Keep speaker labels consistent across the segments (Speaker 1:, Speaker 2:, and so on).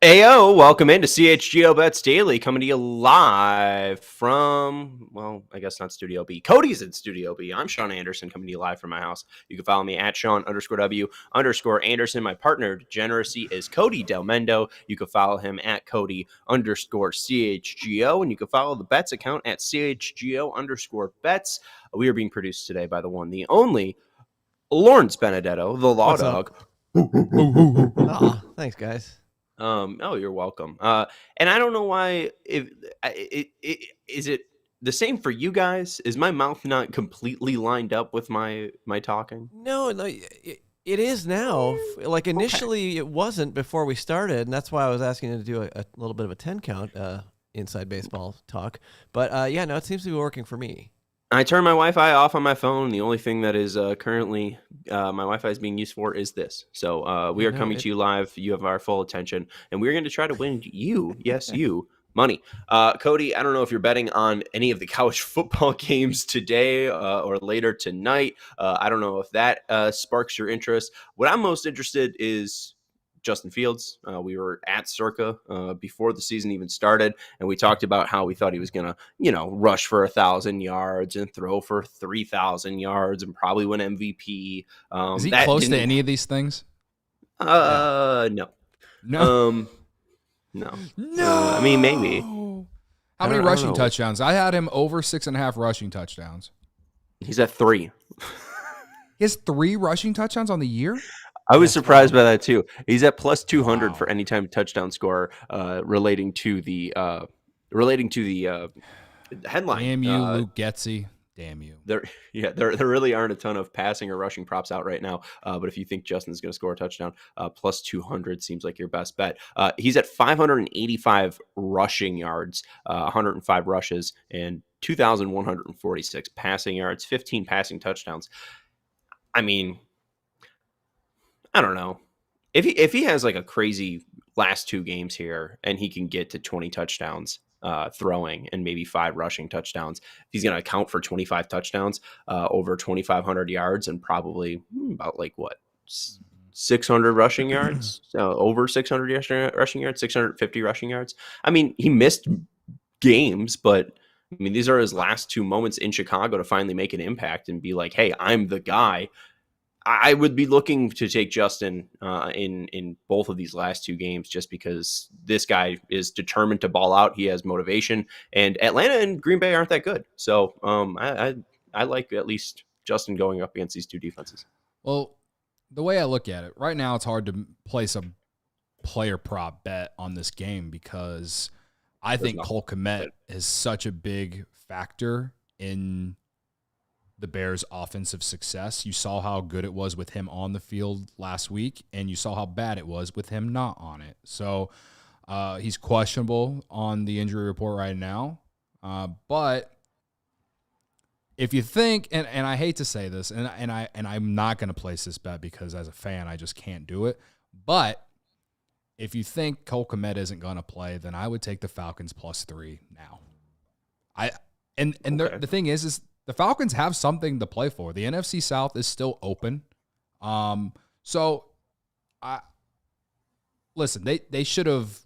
Speaker 1: Ayo, welcome into CHGO Bets Daily, coming to you live from, well, I guess not Studio B. Cody's in Studio B. I'm Sean Anderson, coming to you live from my house. You can follow me at Sean_W_Anderson. My partner, Degeneracy, is Cody Delmendo. You can follow him at Cody_CHGO, and you can follow the Bets account at CHGO_Bets. We are being produced today by the one, the only, Lawrence Benedetto, the Law
Speaker 2: What's
Speaker 1: Dog.
Speaker 2: Oh, thanks, guys.
Speaker 1: Oh, you're welcome. And I don't know why. Is it the same for you guys? Is my mouth not completely lined up with my talking?
Speaker 2: No, it is now. Like initially, it wasn't before we started, and that's why I was asking you to do a little bit of a 10 count inside baseball talk. But yeah, no, it seems to be working for me.
Speaker 1: I turned my Wi-Fi off on my phone. The only thing that is currently my Wi-Fi is being used for is this. So we are coming to you live. You have our full attention, and we're going to try to win you, yes, you, money. Cody, I don't know if you're betting on any of the college football games today or later tonight. I don't know if that sparks your interest. What I'm most interested is Justin Fields. We were at Circa before the season even started, and we talked about how we thought he was going to, rush for 1,000 yards and throw for 3,000 yards and probably win MVP.
Speaker 3: Is he close to any of these things?
Speaker 1: No.
Speaker 3: No.
Speaker 1: No.
Speaker 3: No.
Speaker 1: I mean, maybe.
Speaker 3: How many rushing touchdowns? I had him over 6.5 rushing touchdowns.
Speaker 1: He's at 3.
Speaker 3: He has 3 rushing touchdowns on the year?
Speaker 1: I was surprised by that too. He's at plus 200 for anytime touchdown scorer relating to the headline.
Speaker 3: Damn you, Luke Getsy. Damn you.
Speaker 1: There really aren't a ton of passing or rushing props out right now. But if you think Justin's going to score a touchdown, plus 200 seems like your best bet. He's at 585 rushing yards, 105 rushes, and 2,146 passing yards, 15 passing touchdowns. I mean, I don't know. If he has like a crazy last 2 games here and he can get to 20 touchdowns throwing and maybe 5 rushing touchdowns, if he's going to account for 25 touchdowns over 2,500 yards and probably about 600 rushing yards, over 600 rushing yards, 650 rushing yards. I mean, he missed games, but I mean, these are his last 2 moments in Chicago to finally make an impact and be like, hey, I'm the guy. I would be looking to take Justin in both of these last 2 games just because this guy is determined to ball out. He has motivation, and Atlanta and Green Bay aren't that good. So I like at least Justin going up against these 2 defenses.
Speaker 3: Well, the way I look at it, right now it's hard to place a player prop bet on this game because I think Cole Kmet is such a big factor in the Bears' offensive success. You saw how good it was with him on the field last week, and you saw how bad it was with him not on it. So he's questionable on the injury report right now. But if you think, and I hate to say this, and I'm not going to place this bet because as a fan I just can't do it. But if you think Cole Kmet isn't going to play, then I would take the Falcons plus 3 now. The thing is the Falcons have something to play for. The NFC South is still open. Listen, they should have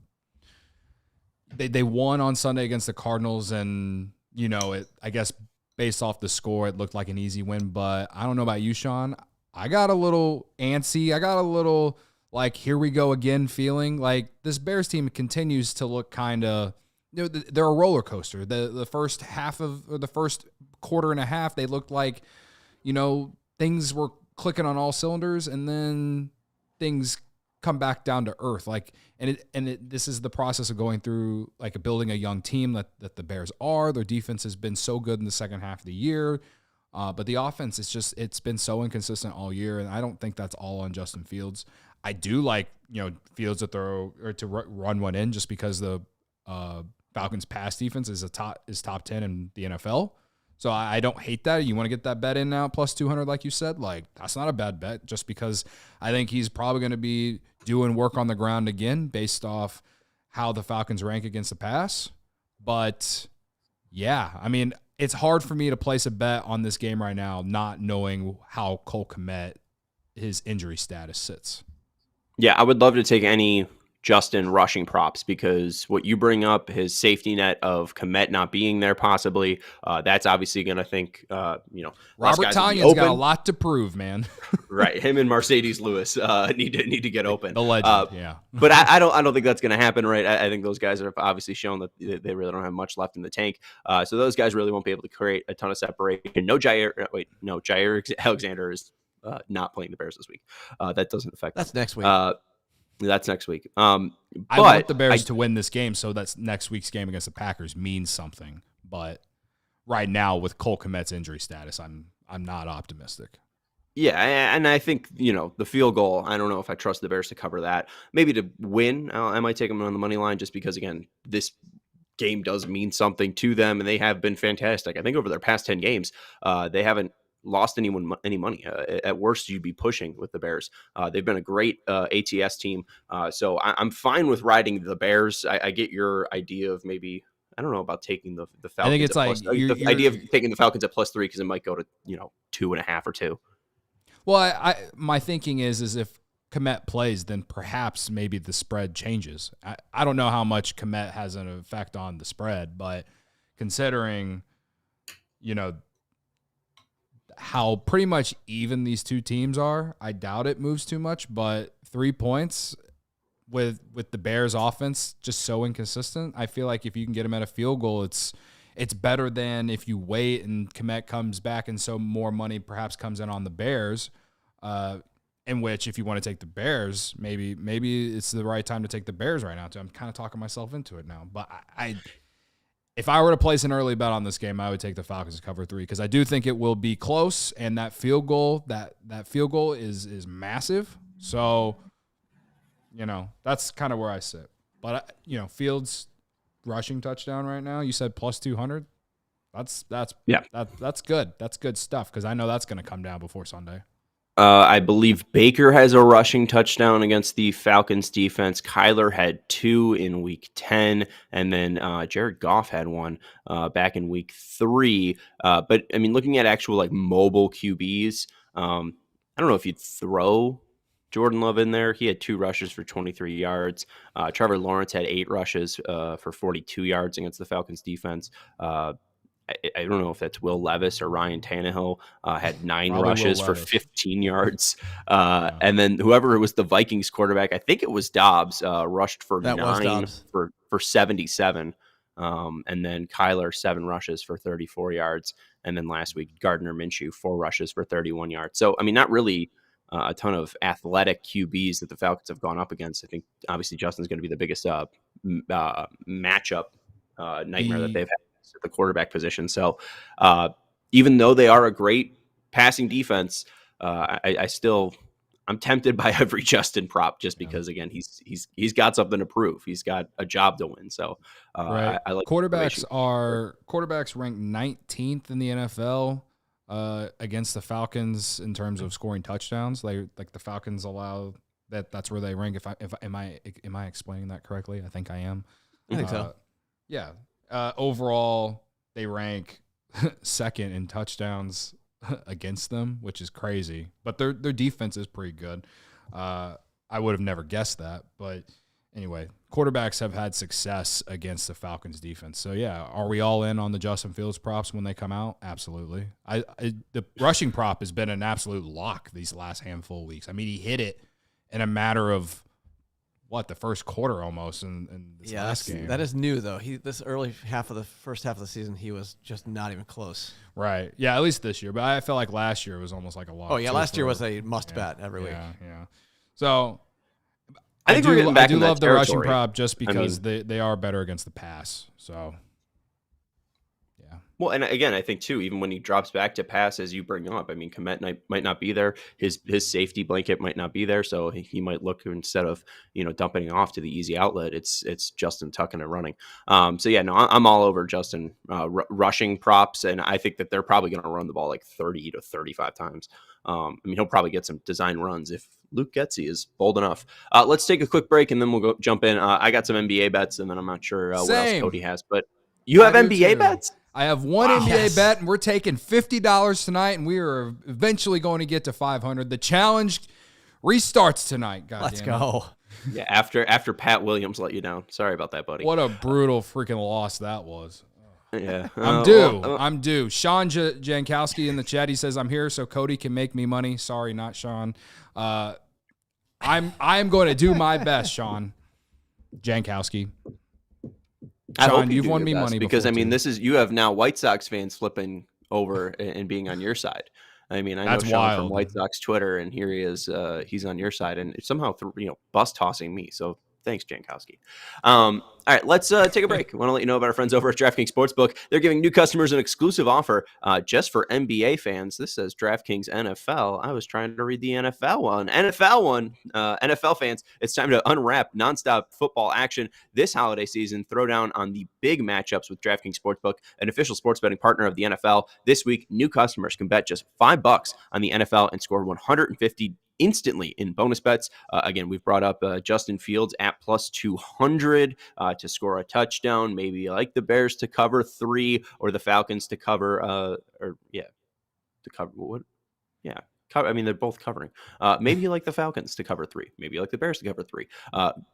Speaker 3: they won on Sunday against the Cardinals, and I guess based off the score it looked like an easy win, but I don't know about you, Sean. I got a little antsy. I got a little like here we go again feeling. Like this Bears team continues to look kind of they're a roller coaster. The first half of or the first quarter and a half, they looked like, things were clicking on all cylinders, and then things come back down to earth. Like, this is the process of going through like building a young team that the Bears are. Their defense has been so good in the second half of the year. But the offense, it's been so inconsistent all year. And I don't think that's all on Justin Fields. I do like, Fields to throw or to run one in just because the Falcons pass defense is top 10 in the NFL. So I don't hate that. You want to get that bet in now, plus 200, like you said, like that's not a bad bet just because I think he's probably going to be doing work on the ground again based off how the Falcons rank against the pass. But yeah, I mean, it's hard for me to place a bet on this game right now, not knowing how Cole Kmet, his injury status sits.
Speaker 1: Yeah, I would love to take any Justin rushing props because what you bring up, his safety net of Kmet not being there possibly, that's obviously going to think,
Speaker 3: Robert Tanyan's got a lot to prove, man.
Speaker 1: Right. Him and Mercedes Lewis need to get open.
Speaker 3: The legend, yeah.
Speaker 1: But I don't think that's going to happen, right? I think those guys have obviously shown that they really don't have much left in the tank. So those guys really won't be able to create a ton of separation. Jair Alexander is not playing the Bears this week. That doesn't affect
Speaker 2: That's
Speaker 1: them.
Speaker 2: next week.
Speaker 1: That's next week.
Speaker 3: I want the Bears to win this game, so that's next week's game against the Packers means something. But right now, with Cole Kmet's injury status, I'm not optimistic.
Speaker 1: Yeah, and I think, the field goal, I don't know if I trust the Bears to cover that. Maybe to win, I might take them on the money line just because, again, this game does mean something to them, and they have been fantastic. I think over their past 10 games, they haven't lost anyone any money. At worst, you'd be pushing with the Bears. They've been a great ATS team. So I'm fine with riding the Bears. I get your idea of maybe, I don't know about taking the Falcons.
Speaker 3: I think it's like
Speaker 1: the idea of taking the Falcons at +3 because it might go to 2.5 or 2.
Speaker 3: Well, my thinking is if Kmet plays, then perhaps maybe the spread changes. I don't know how much Kmet has an effect on the spread, but considering how pretty much even these two teams are, I doubt it moves too much, but 3 points with the Bears offense just so inconsistent, I feel like if you can get them at a field goal, it's better than if you wait and Kmet comes back and so more money perhaps comes in on the Bears, in which if you want to take the Bears, maybe it's the right time to take the Bears right now too. I'm kind of talking myself into it now, but if I were to place an early bet on this game, I would take the Falcons to cover 3 because I do think it will be close, and that field goal is massive. So, that's kind of where I sit. But Fields rushing touchdown right now. You said plus 200. That's good. That's good stuff because I know that's going to come down before Sunday.
Speaker 1: I believe Baker has a rushing touchdown against the Falcons defense. Kyler had 2 in week 10, and then Jared Goff had 1 back in week 3. But I mean, looking at actual mobile QBs, I don't know if you'd throw Jordan Love in there. He had 2 rushes for 23 yards. Trevor Lawrence had 8 rushes for 42 yards against the Falcons defense. I don't know if that's Will Levis or Ryan Tannehill, had 9
Speaker 3: Probably
Speaker 1: rushes for 15 yards. And then whoever was the Vikings quarterback, I think it was Dobbs, rushed for 9 for 77. And then Kyler, 7 rushes for 34 yards. And then last week, Gardner Minshew, 4 rushes for 31 yards. So, I mean, not really a ton of athletic QBs that the Falcons have gone up against. I think, obviously, Justin's going to be the biggest matchup nightmare that they've had at the quarterback position. So even though they are a great passing defense, I'm tempted by every Justin prop just because again he's got something to prove. He's got a job to win. So
Speaker 3: right.
Speaker 1: I like
Speaker 3: quarterbacks ranked 19th in the NFL against the Falcons in terms of scoring touchdowns. Like the Falcons allow that's where they rank. Am I explaining that correctly? I think I am.
Speaker 2: I think so.
Speaker 3: Yeah. Overall, they rank second in touchdowns against them, which is crazy. But their defense is pretty good. I would have never guessed that. But anyway, quarterbacks have had success against the Falcons defense. So, yeah, are we all in on the Justin Fields props when they come out? Absolutely. The rushing prop has been an absolute lock these last handful of weeks. I mean, he hit it in a matter of the first quarter almost in this last game.
Speaker 2: That is new though. This early first half of the season, he was just not even close.
Speaker 3: Right. Yeah, at least this year. But I felt like last year was almost like a lock.
Speaker 2: Oh yeah, last year was a must bet every week.
Speaker 3: Yeah. So
Speaker 1: I think we're getting back in that
Speaker 3: love the rushing
Speaker 1: territory.
Speaker 3: prop just because they are better against the pass. So, yeah.
Speaker 1: Well, and again, I think too, even when he drops back to pass, as you bring up, I mean, Komet might not be there. His safety blanket might not be there, so he might look, instead of dumping off to the easy outlet, it's Justin tucking and running. So yeah, no, I'm all over Justin rushing props, and I think that they're probably going to run the ball like 30 to 35 times. I mean, he'll probably get some design runs if Luke Getsy is bold enough. Let's take a quick break, and then we'll jump in. I got some NBA bets, and then I'm not sure what else Cody has, but you have NBA bets?
Speaker 3: I have one NBA bet, and we're taking $50 tonight, and we are eventually going to get to 500. The challenge restarts tonight.
Speaker 2: Let's go.
Speaker 1: Yeah, after Pat Williams let you down. Sorry about that, buddy.
Speaker 3: What a brutal freaking loss that was.
Speaker 1: Yeah,
Speaker 3: I'm due. I'm due. Sean Jankowski in the chat, he says, I'm here so Cody can make me money. Sorry, not Sean. I'm going to do my best, Sean Jankowski. Sean, you've won me money
Speaker 1: because
Speaker 3: before,
Speaker 1: I mean,
Speaker 3: too.
Speaker 1: you have now White Sox fans flipping over and being on your side. I mean, I know Sean
Speaker 3: wild.
Speaker 1: from White Sox Twitter, and here he is. He's on your side, and somehow bus tossing me. So thanks, Jankowski. All right, let's take a break. I want to let you know about our friends over at DraftKings Sportsbook. They're giving new customers an exclusive offer just for NBA fans. This says DraftKings NFL. I was trying to read the NFL one. NFL fans, it's time to unwrap nonstop football action this holiday season. Throw down on the big matchups with DraftKings Sportsbook, an official sports betting partner of the NFL. This week, new customers can bet just $5 on the NFL and score $150 instantly in bonus bets. Again, we've brought up Justin Fields at plus 200 to score a touchdown. Maybe you like the Bears to cover 3 or the Falcons to cover, I mean, they're both covering. Maybe you like the Falcons to cover 3. Maybe you like the Bears to cover 3.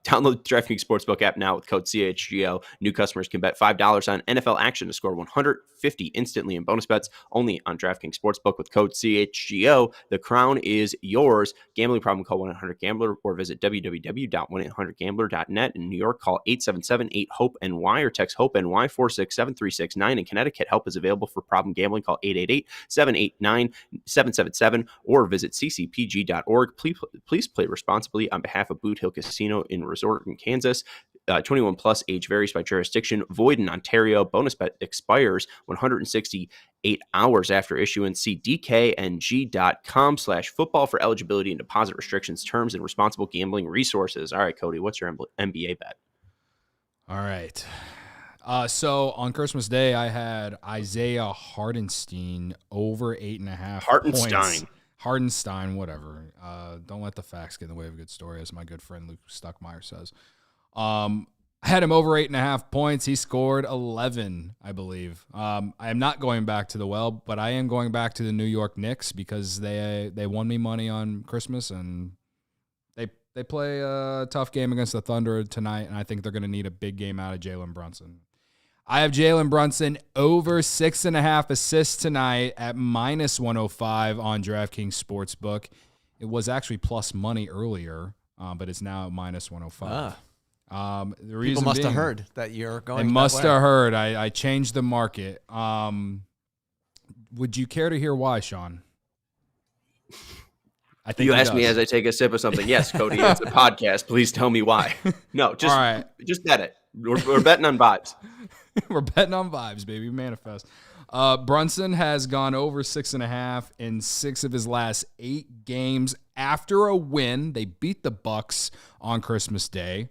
Speaker 1: Download the DraftKings Sportsbook app now with code CHGO. New customers can bet $5 on NFL action to score $150 instantly in bonus bets only on DraftKings Sportsbook with code CHGO. The crown is yours. Gambling problem, call 1-800-GAMBLER or visit www.1800gambler.net. In New York, call 877-8-HOPE-NY or text HOPE-NY 467-369. In Connecticut, help is available for problem gambling. Call 888-789-777 or visit ccpg.org. Please play responsibly on behalf of Boot Hill Casino in Resort in Kansas. 21 plus, age varies by jurisdiction, void in Ontario. Bonus bet expires 168 hours after issuance. See dkng.com/football for eligibility and deposit restrictions, terms, and responsible gambling resources. All right, Cody, what's your NBA bet?
Speaker 3: All right. So on Christmas Day, I had Isaiah Hartenstein over 8.5 points. Hartenstein, whatever. Don't let the facts get in the way of a good story, as my good friend Luke Stuckmeyer says. I had him over 8.5 points. He scored 11, I believe. I am not going back to the well, but I am going back to the New York Knicks because they won me money on Christmas, and they play a tough game against the Thunder tonight, and I think they're going to need a big game out of Jalen Brunson. I have Jalen Brunson over 6.5 assists tonight at minus 105 on DraftKings Sportsbook. It was actually plus money earlier, but it's now at minus 105. The reason
Speaker 2: People must have heard that you're going.
Speaker 3: They must have heard. I changed the market. Would you care to hear why, Sean? I think
Speaker 1: you asked me as I take a sip of something. Yes, Cody, it's a podcast. Please tell me why. No, just bet it. We're betting on vibes.
Speaker 3: We're betting on vibes, baby. Manifest. Brunson has gone over 6.5 in 6 of his last 8 games after a win. They beat the Bucks on Christmas Day.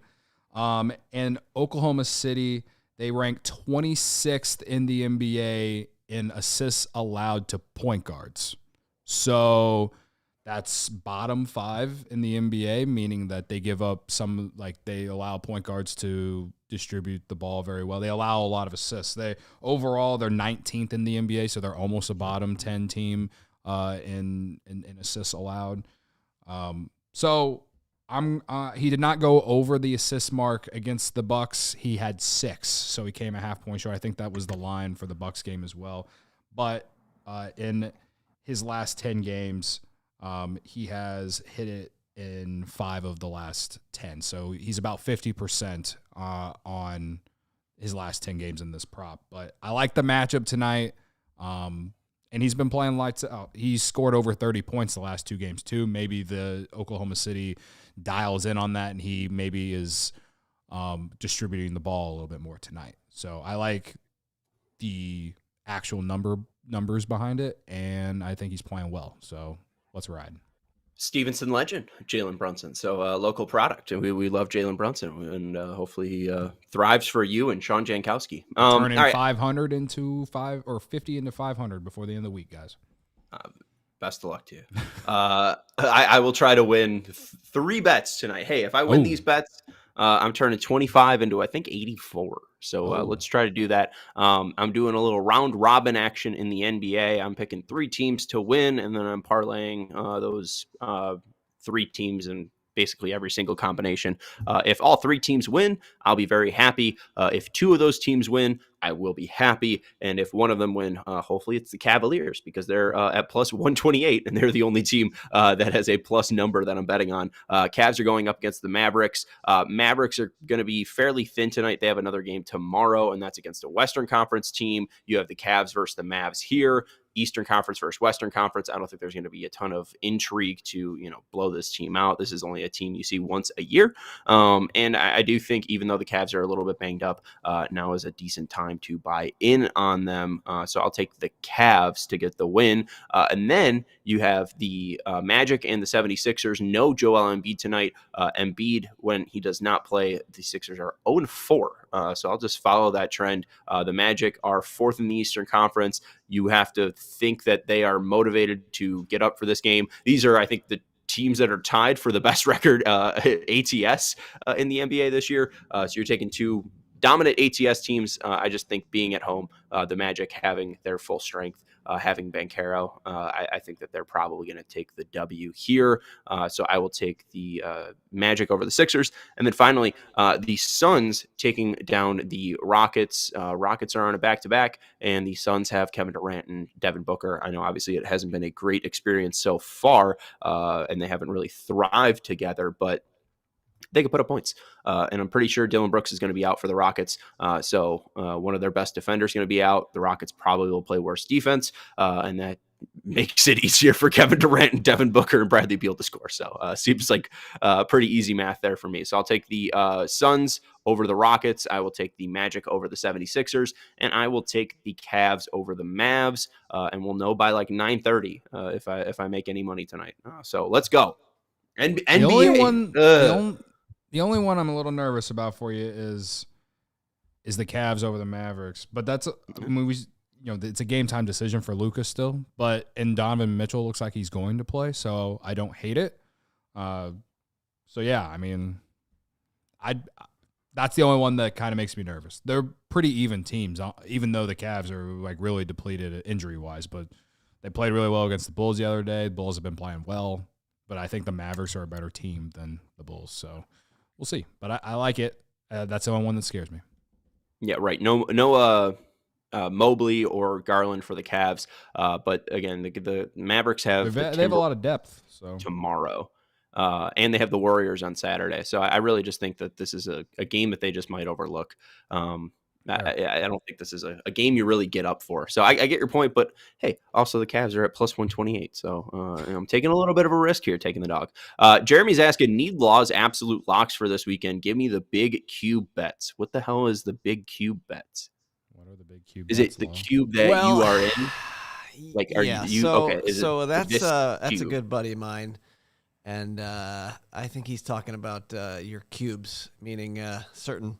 Speaker 3: And Oklahoma City, they rank 26th in the NBA in assists allowed to point guards. So that's bottom 5 in the NBA, meaning that they give up they allow point guards to distribute the ball very well. They allow a lot of assists. Overall, they're 19th in the NBA, so they're almost a bottom 10 team in assists allowed. He did not go over the assist mark against the Bucks. He had 6, so he came a half point short. I think that was the line for the Bucks game as well. But in his last 10 games, he has hit it in 5 of the last 10. So he's about 50% on his last 10 games in this prop. But I like the matchup tonight. And he's been playing lights out. He's scored over 30 points the last 2 games too. Maybe the Oklahoma City dials in on that, and he maybe is distributing the ball a little bit more tonight. So I like the actual numbers behind it, and I think he's playing well. So let's ride.
Speaker 1: Stevenson legend, Jalen Brunson. So local product. And we love Jalen Brunson, and hopefully he thrives for you and Sean Jankowski.
Speaker 3: Turning
Speaker 1: all right.
Speaker 3: 500 into 50 into 500 before the end of the week, guys.
Speaker 1: Best of luck to you. I will try to win 3 bets tonight. Hey, if I win these bets, I'm turning 25 into, I think, 84. So let's try to do that. I'm doing a little round robin action in the NBA. I'm picking 3 teams to win, and then I'm parlaying those 3 teams in basically every single combination. If all 3 teams win, I'll be very happy. If 2 of those teams win, I will be happy. And if one of them win, hopefully it's the Cavaliers, because they're at plus 128, and they're the only team that has a plus number that I'm betting on. Cavs are going up against the Mavericks. Mavericks are going to be fairly thin tonight. They have another game tomorrow, and that's against a Western Conference team. You have the Cavs versus the Mavs here. Eastern Conference versus Western Conference. I don't think there's going to be a ton of intrigue to, blow this team out. This is only a team you see once a year. And I do think, even though the Cavs are a little bit banged up, now is a decent time to buy in on them. So I'll take the Cavs to get the win. And then you have the Magic and the 76ers. No Joel Embiid tonight. Embiid, when he does not play, the Sixers are 0-4. So I'll just follow that trend. The Magic are 4th in the Eastern Conference. You have to think that they are motivated to get up for this game. These are, I think, the teams that are tied for the best record ATS in the NBA this year. So you're taking 2 dominant ATS teams. I just think being at home, the Magic having their full strength, having Banchero, I think that they're probably going to take the W here. So I will take the Magic over the Sixers. And then finally, the Suns taking down the Rockets. Rockets are on a back-to-back, and the Suns have Kevin Durant and Devin Booker. I know obviously it hasn't been a great experience so far, and they haven't really thrived together, but they can put up points. And I'm pretty sure Dylan Brooks is going to be out for the Rockets. So one of their best defenders is going to be out. The Rockets probably will play worse defense. And that makes it easier for Kevin Durant and Devin Booker and Bradley Beal to score. So seems like pretty easy math there for me. So I'll take the Suns over the Rockets. I will take the Magic over the 76ers. And I will take the Cavs over the Mavs. And we'll know by like 9:30 if I make any money tonight. So let's go. And NBA.
Speaker 3: The only one I'm a little nervous about for you is the Cavs over the Mavericks. But that's it's a game time decision for Luka still. And Donovan Mitchell looks like he's going to play, so I don't hate it. So yeah, I mean, that's the only one that kind of makes me nervous. They're pretty even teams, even though the Cavs are like really depleted injury wise. But they played really well against the Bulls the other day. The Bulls have been playing well, but I think the Mavericks are a better team than the Bulls. So we'll see, but I like it. That's the only one that scares me.
Speaker 1: Yeah, right. No, Mobley or Garland for the Cavs. But again, the Mavericks have
Speaker 3: they have a lot of depth. So
Speaker 1: tomorrow, and they have the Warriors on Saturday. So I really just think that this is a game that they just might overlook. I don't think this is a game you really get up for. So I get your point, but hey, also the Cavs are at plus 128. So I'm taking a little bit of a risk here, taking the dog. Jeremy's asking, need Law's absolute locks for this weekend. Give me the big cube bets. What the hell is the big cube bets?
Speaker 3: What are the big cube
Speaker 1: is
Speaker 3: bets?
Speaker 1: Is it the cube that you are in? Like, are you
Speaker 2: so,
Speaker 1: okay?
Speaker 2: So that's a good buddy of mine. And I think he's talking about your cubes, meaning certain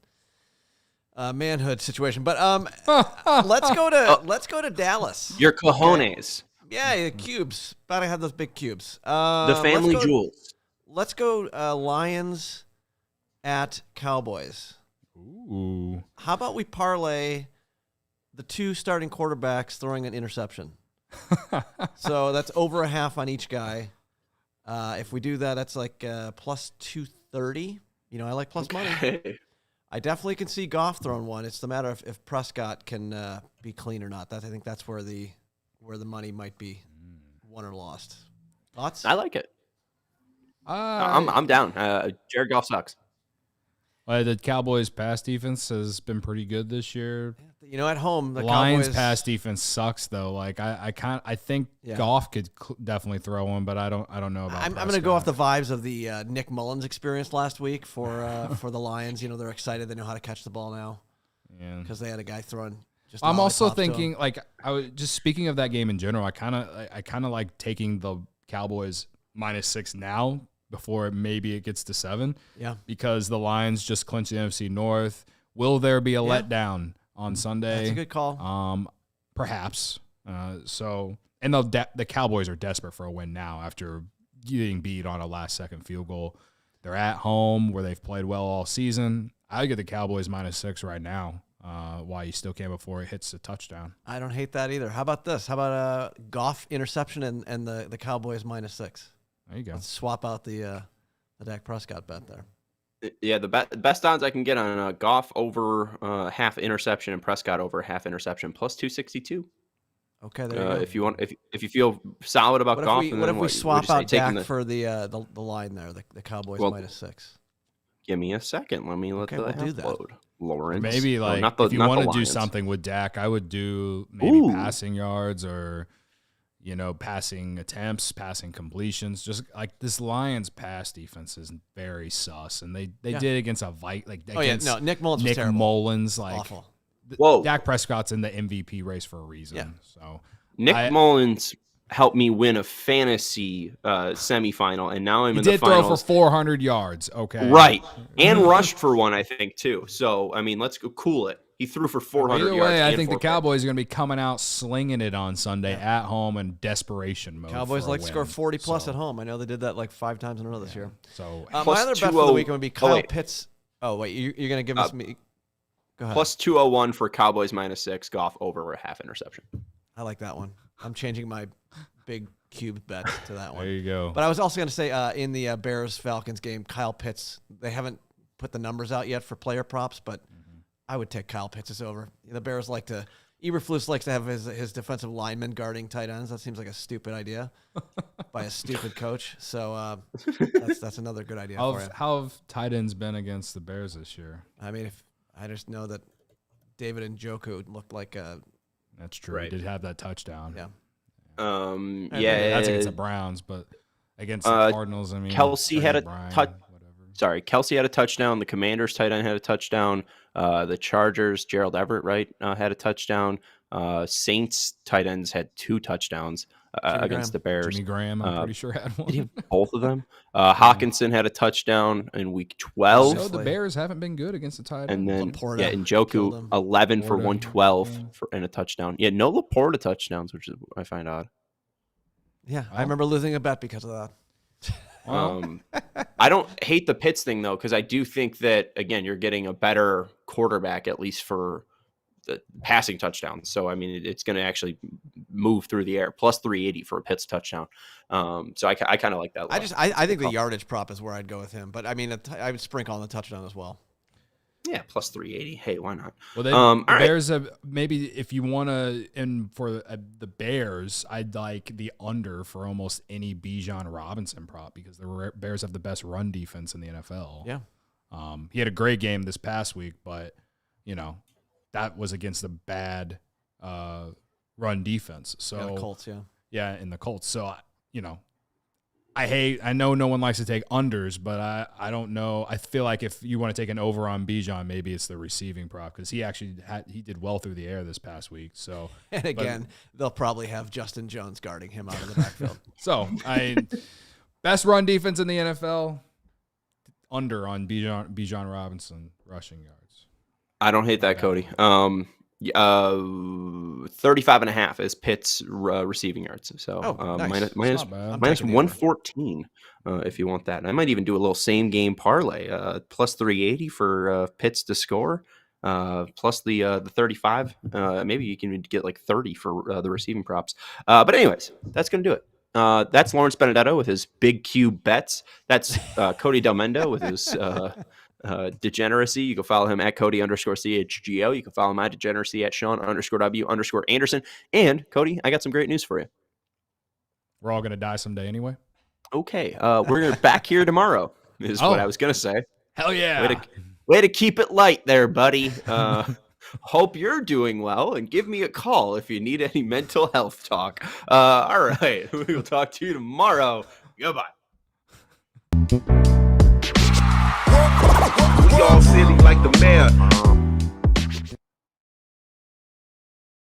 Speaker 2: manhood situation, but let's go to Dallas.
Speaker 1: Your cojones.
Speaker 2: Okay. Yeah, the cubes. About to have those big cubes.
Speaker 1: The family jewels.
Speaker 2: Let's go Lions at Cowboys.
Speaker 3: Ooh.
Speaker 2: How about we parlay the 2 starting quarterbacks throwing an interception? So that's over a half on each guy. If we do that, that's like plus 230. I like plus money. I definitely can see Goff throwing one. It's the matter of if Prescott can be clean or not. I think that's where the money might be won or lost. Thoughts?
Speaker 1: I like it. I'm down. Jared Goff sucks.
Speaker 3: The Cowboys' pass defense has been pretty good this year.
Speaker 2: At home, the
Speaker 3: Lions
Speaker 2: Cowboys
Speaker 3: pass defense sucks though. Like I think Goff could definitely throw one, but I don't know about.
Speaker 2: I'm going to go off the vibes of the Nick Mullins experience last week for the Lions. They're excited. They know how to catch the ball now. Yeah. Because they had a guy throwing.
Speaker 3: I'm also thinking, like, I was just speaking of that game in general. I kind of like taking the Cowboys -6 now before maybe it gets to 7.
Speaker 2: Yeah.
Speaker 3: Because the Lions just clinched the NFC North. Will there be a letdown on Sunday?
Speaker 2: That's a good call.
Speaker 3: Perhaps. And the Cowboys are desperate for a win now after getting beat on a last-second field goal. They're at home where they've played well all season. I get the Cowboys -6 right now. Why you still can before it hits the touchdown.
Speaker 2: I don't hate that either. How about this? How about a Goff interception and the Cowboys -6?
Speaker 3: There you go.
Speaker 2: Let's swap out the Dak Prescott bet there.
Speaker 1: Yeah, the best odds I can get on Goff over half interception and Prescott over half interception plus 262.
Speaker 2: Okay, there you go.
Speaker 1: If you feel solid about Goff,
Speaker 2: what if we swap out Dak for the line there, the Cowboys -6?
Speaker 1: Give me a second. Let me
Speaker 2: we'll do that.
Speaker 1: load. Lawrence.
Speaker 3: Maybe if you want to do something with Dak, I would do maybe passing yards or passing attempts, passing completions. Just like this Lions pass defense is very sus, and they did against a
Speaker 2: Nick Mullins was terrible.
Speaker 3: Mullins,
Speaker 2: awful.
Speaker 3: Dak Prescott's in the MVP race for a reason. Yeah. So
Speaker 1: Nick Mullins helped me win a fantasy semifinal, and now I'm in the finals.
Speaker 3: He did throw for 400 yards, okay.
Speaker 1: Right, and rushed for one, I think, too. So, I mean, let's go cool it. He threw for 400
Speaker 3: Either
Speaker 1: yards.
Speaker 3: Way, I think the Cowboys are going to be coming out slinging it on Sunday at home in desperation mode.
Speaker 2: Cowboys like to score 40-plus at home. I know they did that like 5 times in a row this year.
Speaker 3: So
Speaker 2: my other bet for the weekend would be Kyle Pitts. Oh, wait, you're going to give us me. Go ahead.
Speaker 1: Plus 201 for Cowboys -6, Goff over a half interception.
Speaker 2: I like that one. I'm changing my big cube bet to that one.
Speaker 3: There you go.
Speaker 2: But I was also going to say in the Bears-Falcons game, Kyle Pitts, they haven't put the numbers out yet for player props, but I would take Kyle Pitts over. The Bears Eberflus likes to have his defensive linemen guarding tight ends. That seems like a stupid idea by a stupid coach. So that's another good idea for you.
Speaker 3: How have tight ends been against the Bears this year?
Speaker 2: I mean, I just know that David Njoku looked like a...
Speaker 3: That's true. Right. He did have that touchdown.
Speaker 2: Yeah.
Speaker 3: That's against the Browns, but against the Cardinals, I mean,
Speaker 1: Kelsey had a Kelsey had a touchdown. The Commanders tight end had a touchdown. The Chargers, Gerald Everett, right, had a touchdown. Saints tight ends had 2 touchdowns against the Bears.
Speaker 3: Jimmy Graham, I'm pretty sure had one.
Speaker 1: Did he have both of them? Hawkinson had a touchdown in week 12.
Speaker 3: So the Bears haven't been good against the tight ends.
Speaker 1: And then Njoku 11 for 112 and a touchdown. Yeah, no Laporta touchdowns, which is I find odd.
Speaker 2: Yeah, I remember losing a bet because of that.
Speaker 1: I don't hate the Pitts thing though, because I do think that again you're getting a better quarterback at least for the passing touchdowns. So I mean it's going to actually move through the air. Plus 380 for a Pitts touchdown. So I kind of like that.
Speaker 2: I think the yardage prop is where I'd go with him, but I mean I would sprinkle on the touchdown as well.
Speaker 1: Yeah, plus 380. Hey, why not?
Speaker 3: Well, the Bears have maybe if you want to, and for the Bears, I'd like the under for almost any Bijan Robinson prop because the Bears have the best run defense in the NFL.
Speaker 2: Yeah.
Speaker 3: He had a great game this past week, but that was against a bad run defense. So
Speaker 2: the Colts,
Speaker 3: yeah, in the Colts. So I know no one likes to take unders, but I don't know. I feel like if you want to take an over on Bijan, maybe it's the receiving prop because he actually he did well through the air this past week. So
Speaker 2: and again, they'll probably have Justin Jones guarding him out of the backfield.
Speaker 3: So best run defense in the NFL, under on Bijan Robinson rushing yards.
Speaker 1: I don't hate that, Cody. 35.5 is Pitt's receiving yards. So
Speaker 2: nice.
Speaker 1: minus 114 if you want that. And I might even do a little same game parlay. Plus 380 for Pitts to score. Plus the 35. Maybe you can get like 30 for the receiving props. But anyways, that's going to do it. That's Lawrence Benedetto with his big Q bets. That's Cody Delmendo with his degeneracy. You can follow him at Cody_CHGO. You can follow my degeneracy at Sean_W_Anderson. And Cody, I got some great news for you.
Speaker 3: We're all going to die someday anyway.
Speaker 1: Okay. We're back here tomorrow is what I was going to say.
Speaker 3: Hell yeah.
Speaker 1: Way to keep it light there, buddy. Hope you're doing well, and give me a call if you need any mental health talk. All right. We will talk to you tomorrow. Goodbye.
Speaker 4: We all silly like the mayor.